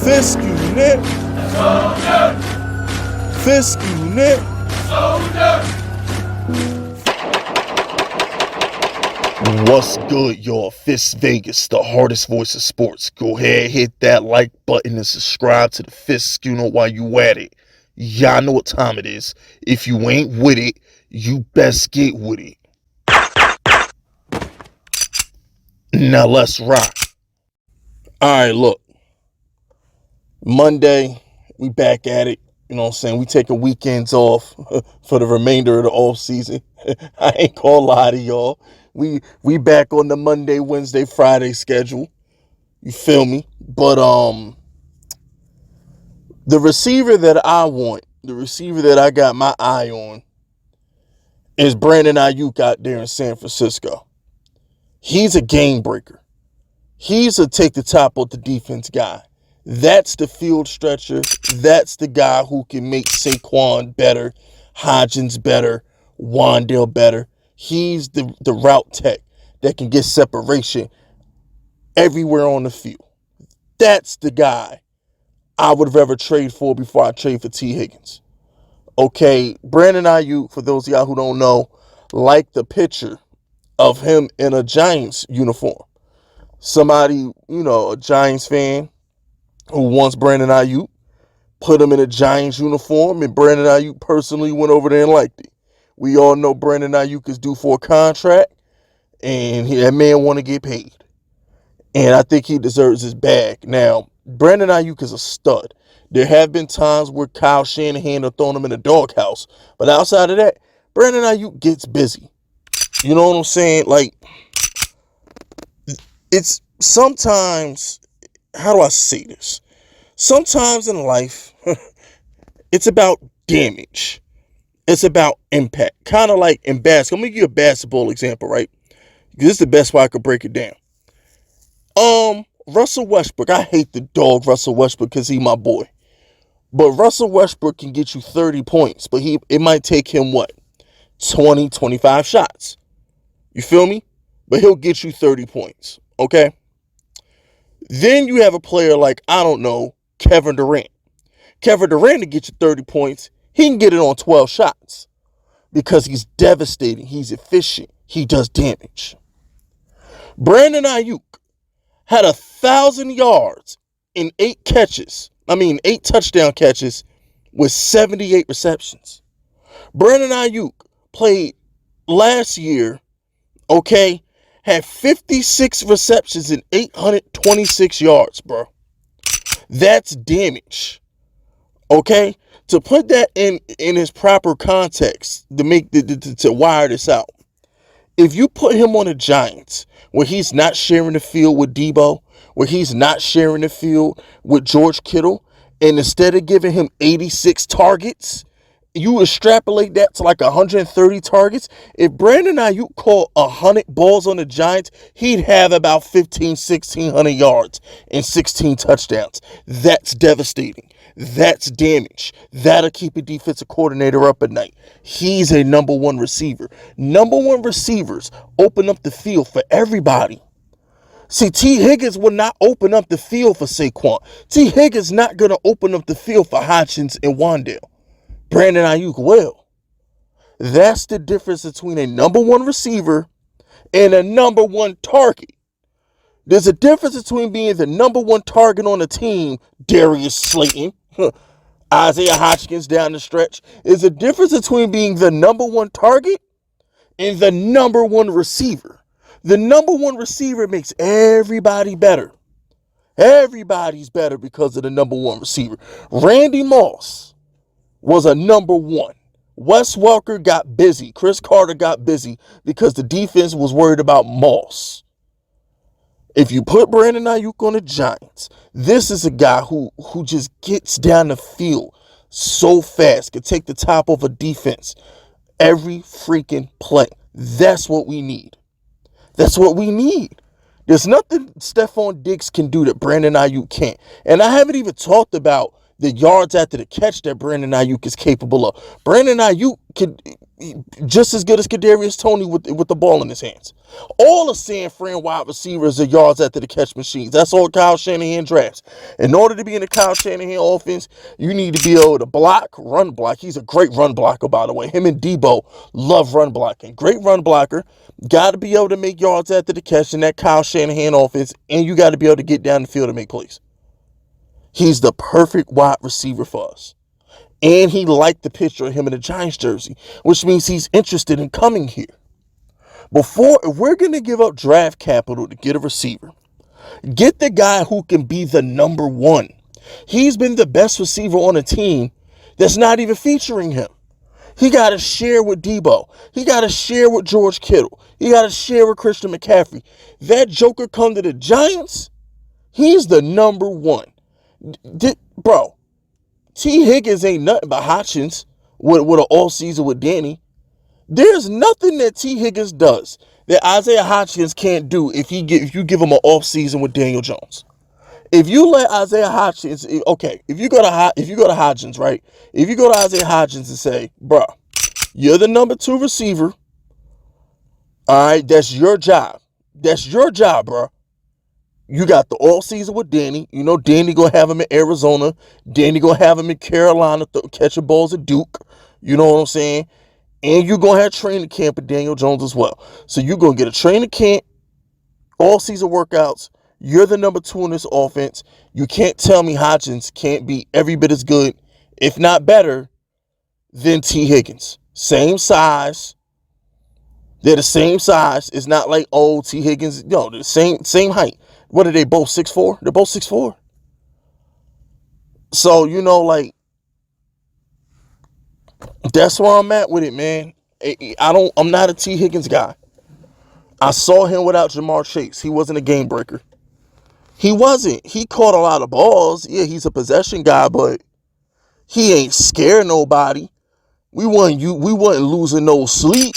Fisk unit. Fisk unit. What's good, y'all? Fist Vegas, the hardest voice of sports. Go ahead, hit that like button and subscribe to the Fist Schooner while you at it. Y'all know what time it is. If you ain't with it, you best get with it. Now let's rock. Alright, look. Monday, we back at it. You know what I'm saying? We taking weekends off for the remainder of the off season. I ain't gonna lie to y'all. We back on the Monday, Wednesday, Friday schedule. You feel me? But the receiver that I want, the receiver that I got my eye on, is Brandon Aiyuk out there in San Francisco. He's a game breaker. He's a take the top off the defense guy. That's the field stretcher. That's the guy who can make Saquon better, Higgins better, Wandale better. He's the route tech that can get separation everywhere on the field. That's the guy I would rather trade for before I trade for T. Higgins. Okay, Brandon Aiyuk, for those of y'all who don't know, like the picture of him in a Giants uniform. Somebody, a Giants fan who wants Brandon Aiyuk, put him in a Giants uniform, and Brandon Aiyuk personally went over there and liked it. We all know Brandon Aiyuk is due for a contract, and that man want to get paid. And I think he deserves his bag. Now, Brandon Aiyuk is a stud. There have been times where Kyle Shanahan have thrown him in a doghouse, but outside of that, Brandon Aiyuk gets busy. You know what I'm saying? Like, it's sometimes, how do I say this? Sometimes in life, it's about damage. It's about impact. Kind of like in basketball. I'm going to give you a basketball example, right? This is the best way I could break it down. Russell Westbrook. I hate the dog Russell Westbrook because he's my boy. But Russell Westbrook can get you 30 points. But it might take him, 20, 25 shots. You feel me? But he'll get you 30 points. Okay? Then you have a player like, I don't know, Kevin Durant. Kevin Durant to get you 30 points, he can get it on 12 shots. Because he's devastating. He's efficient. He does damage. Brandon Aiyuk had 1,000 yards in 8 touchdown catches with 78 receptions. Brandon Aiyuk played last year, had 56 receptions and 826 yards, bro. That's damage. Okay? To put that in his proper context, to wire this out. If you put him on the Giants, where he's not sharing the field with Debo, where he's not sharing the field with George Kittle, and instead of giving him 86 targets, you extrapolate that to like 130 targets. If Brandon Aiyuk caught 100 balls on the Giants, he'd have about 1,600 yards and 16 touchdowns. That's devastating. That's damage. That'll keep a defensive coordinator up at night. He's a number one receiver. Number one receivers open up the field for everybody. See, T. Higgins will not open up the field for Saquon. T. Higgins not going to open up the field for Higgins and Wandale. Brandon Aiyuk will. That's the difference between a number one receiver and a number one target. There's a difference between being the number one target on the team, Darius Slayton, Isaiah Hodgins down the stretch. There's a difference between being the number one target and the number one receiver. The number one receiver makes everybody better. Everybody's better because of the number one receiver. Randy Moss was a number one. Wes Welker got busy. Chris Carter got busy because the defense was worried about Moss. If you put Brandon Aiyuk on the Giants, this is a guy who just gets down the field so fast, can take the top of a defense every freaking play. That's what we need. That's what we need. There's nothing Stephon Diggs can do that Brandon Aiyuk can't. And I haven't even talked about the yards after the catch that Brandon Aiyuk is capable of. Brandon Aiyuk just as good as Kadarius Toney with the ball in his hands. All the San Fran wide receivers are yards after the catch machines. That's all Kyle Shanahan drafts. In order to be in the Kyle Shanahan offense, you need to be able to run block. He's a great run blocker, by the way. Him and Debo love run blocking. Great run blocker. Got to be able to make yards after the catch in that Kyle Shanahan offense, and you got to be able to get down the field and make plays. He's the perfect wide receiver for us. And he liked the picture of him in a Giants jersey, which means he's interested in coming here. If we're going to give up draft capital to get a receiver, get the guy who can be the number one. He's been the best receiver on a team that's not even featuring him. He got to share with Debo. He got to share with George Kittle. He got to share with Christian McCaffrey. That joker come to the Giants, he's the number one. Bro, T. Higgins ain't nothing but Hodgins with an all-season with Danny. There's nothing that T. Higgins does that Isaiah Hodgins can't do if you give him an off-season with Daniel Jones. If you let Isaiah Hodgins, if you go to Hodgins, right? If you go to Isaiah Hodgins and say, bro, you're the number 2 receiver, all right, that's your job. That's your job, bro. You got the all season with Danny. You know Danny gonna have him in Arizona. Danny gonna have him in Carolina catching balls at Duke. You know what I'm saying? And you're gonna have training camp at Daniel Jones as well. So you're gonna get a training camp, all season workouts. You're the number 2 in this offense. You can't tell me Hodgins can't be every bit as good, if not better, than T. Higgins. Same size. They're the same size. It's not like, oh, T. Higgins, no, they're the same height. What are they, both 6'4"? They're both 6'4". So, that's where I'm at with it, man. I'm not a T. Higgins guy. I saw him without Jamar Chase. He wasn't a game breaker. He wasn't. He caught a lot of balls. Yeah, he's a possession guy, but he ain't scared nobody. We wasn't losing no sleep.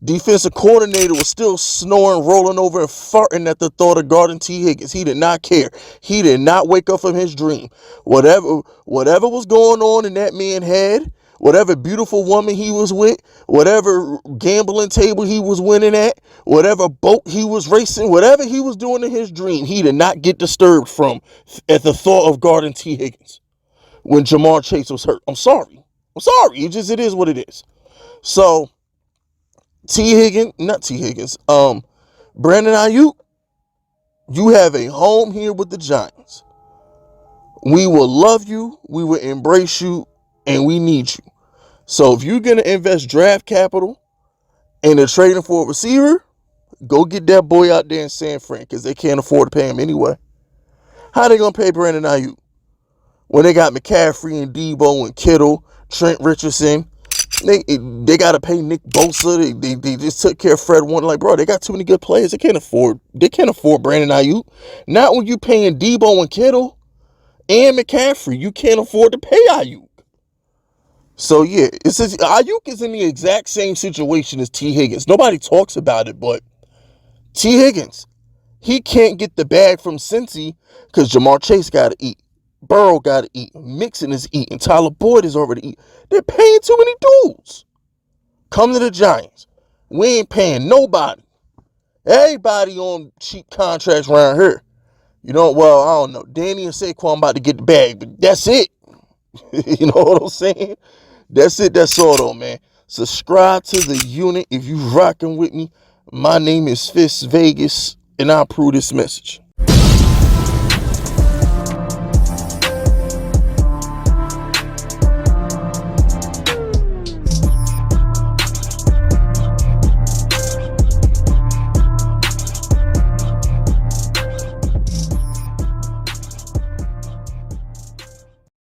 Defensive coordinator was still snoring, rolling over, and farting at the thought of guarding T. Higgins. He did not care. He did not wake up from his dream. Whatever was going on in that man's head, whatever beautiful woman he was with, whatever gambling table he was winning at, whatever boat he was racing, whatever he was doing in his dream, he did not get disturbed from at the thought of guarding T. Higgins when Jamar Chase was hurt. I'm sorry. It is what it is. So, Brandon Aiyuk, you have a home here with the Giants. We will love you, we will embrace you, and we need you. So if you're going to invest draft capital into trading for a receiver, go get that boy out there in San Fran, because they can't afford to pay him anyway. How they going to pay Brandon Aiyuk when they got McCaffrey and Debo and Kittle, Trent Richardson? They got to pay Nick Bosa. They just took care of Fred Warner. Like, bro, they got too many good players. They can't afford Brandon Aiyuk. Not when you paying Debo and Kittle and McCaffrey. You can't afford to pay Aiyuk. So, yeah, Aiyuk is in the exact same situation as T. Higgins. Nobody talks about it, but T. Higgins, he can't get the bag from Cincy because Jamar Chase got to eat. Burrow got to eat. Mixon is eating. Tyler Boyd is already eating. They're paying too many dudes. Come to the Giants. We ain't paying nobody. Everybody on cheap contracts around here. I don't know. Danny and Saquon about to get the bag, but that's it. You know what I'm saying? That's it. That's all, though, man. Subscribe to the unit if you rocking with me. My name is Fist Vegas, and I approve this message.